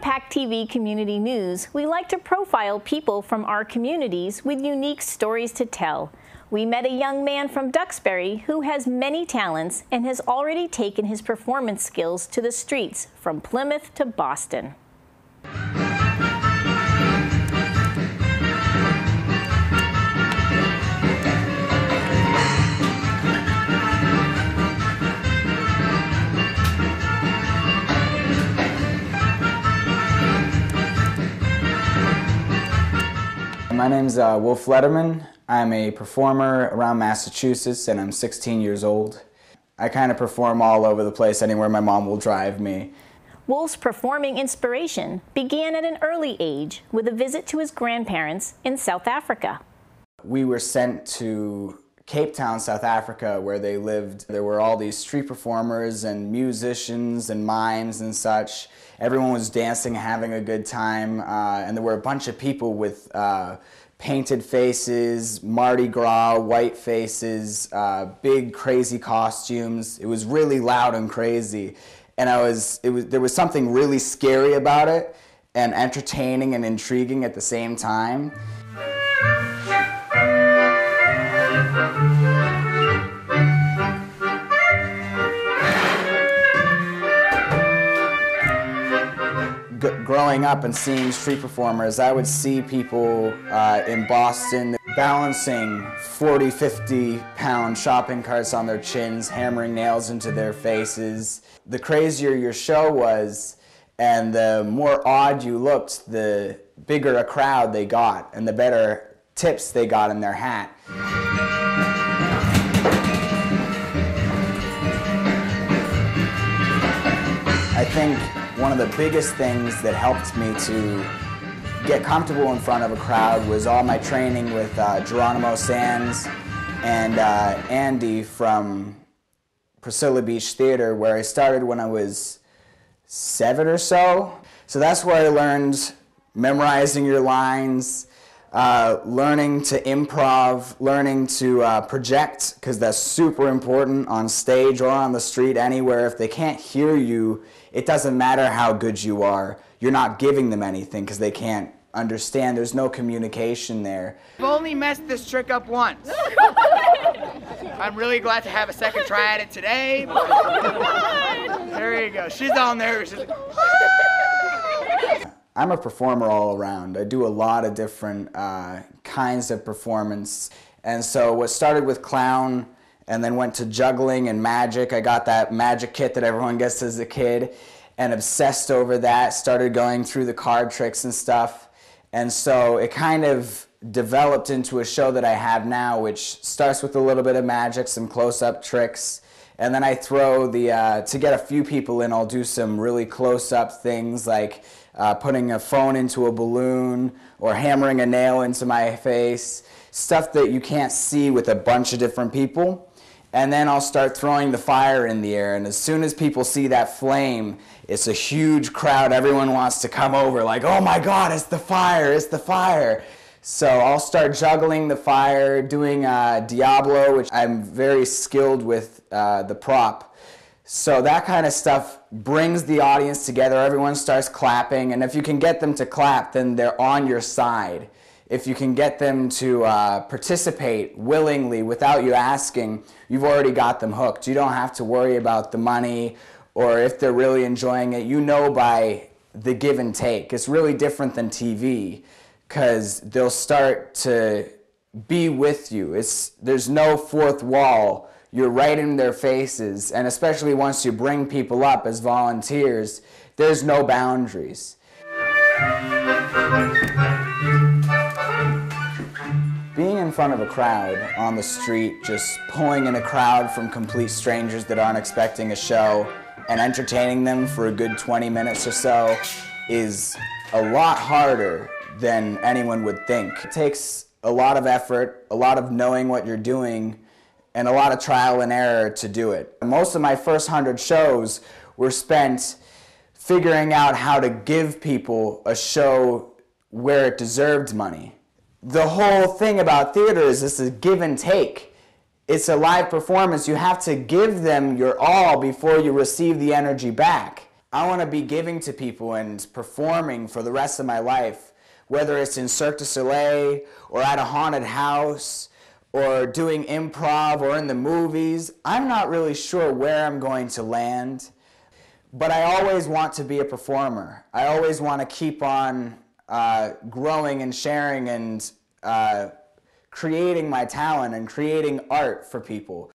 PACTV Community News, we like to profile people from our communities with unique stories to tell. We met a young man from Duxbury who has many talents and has already taken his performance skills to the streets from Plymouth to Boston. My name's Wolf Letterman. I'm a performer around Massachusetts and I'm 16 years old. I kind of perform all over the place, anywhere my mom will drive me. Wolf's performing inspiration began at an early age with a visit to his grandparents in South Africa. We were sent to Cape Town, South Africa, where they lived. There were all these street performers and musicians and mimes and such. Everyone was dancing, having a good time, and there were a bunch of people with painted faces, Mardi Gras, white faces, big crazy costumes. It was really loud and crazy, and there was something really scary about it and entertaining and intriguing at the same time. Growing up and seeing street performers, I would see people in Boston balancing 40, 50-pound shopping carts on their chins, hammering nails into their faces. The crazier your show was and the more odd you looked, the bigger a crowd they got and the better tips they got in their hat. I think one of the biggest things that helped me to get comfortable in front of a crowd was all my training with Geronimo Sands and Andy from Priscilla Beach Theater, where I started when I was 7 or so. So that's where I learned memorizing your lines, learning to improv, learning to project, because that's super important on stage or on the street, anywhere. If they can't hear you, it doesn't matter how good you are. You're not giving them anything because they can't understand. There's no communication there. I've only messed this trick up once. I'm really glad to have a second try at it today. There you go. She's all nervous. She's like, I'm a performer all around. I do a lot of different kinds of performance. And so what started with clown and then went to juggling and magic. I got that magic kit that everyone gets as a kid and obsessed over that, started going through the card tricks and stuff. And so it kind of developed into a show that I have now, which starts with a little bit of magic, some close-up tricks, and then I throw to get a few people in, I'll do some really close-up things like putting a phone into a balloon or hammering a nail into my face, stuff that you can't see with a bunch of different people. And then I'll start throwing the fire in the air, and as soon as people see that flame, it's a huge crowd. Everyone wants to come over like, oh my God, it's the fire, it's the fire. So I'll start juggling the fire, doing Diablo, which I'm very skilled with the prop. So that kind of stuff brings the audience together. Everyone starts clapping, and if you can get them to clap, then they're on your side. If you can get them to participate willingly without you asking, you've already got them hooked. You don't have to worry about the money or if they're really enjoying it. You know by the give and take. It's really different than TV because they'll start to be with you. There's no fourth wall. You're right in their faces, and especially once you bring people up as volunteers, there's no boundaries. Being in front of a crowd on the street, just pulling in a crowd from complete strangers that aren't expecting a show and entertaining them for a good 20 minutes or so is a lot harder than anyone would think. It takes a lot of effort, a lot of knowing what you're doing, and a lot of trial and error to do it. Most of my first 100 shows were spent figuring out how to give people a show where it deserved money. The whole thing about theater is this is give and take. It's a live performance. You have to give them your all before you receive the energy back. I want to be giving to people and performing for the rest of my life, whether it's in Cirque du Soleil or at a haunted house or doing improv or in the movies. I'm not really sure where I'm going to land, but I always want to be a performer. I always want to keep on growing and sharing and creating my talent and creating art for people.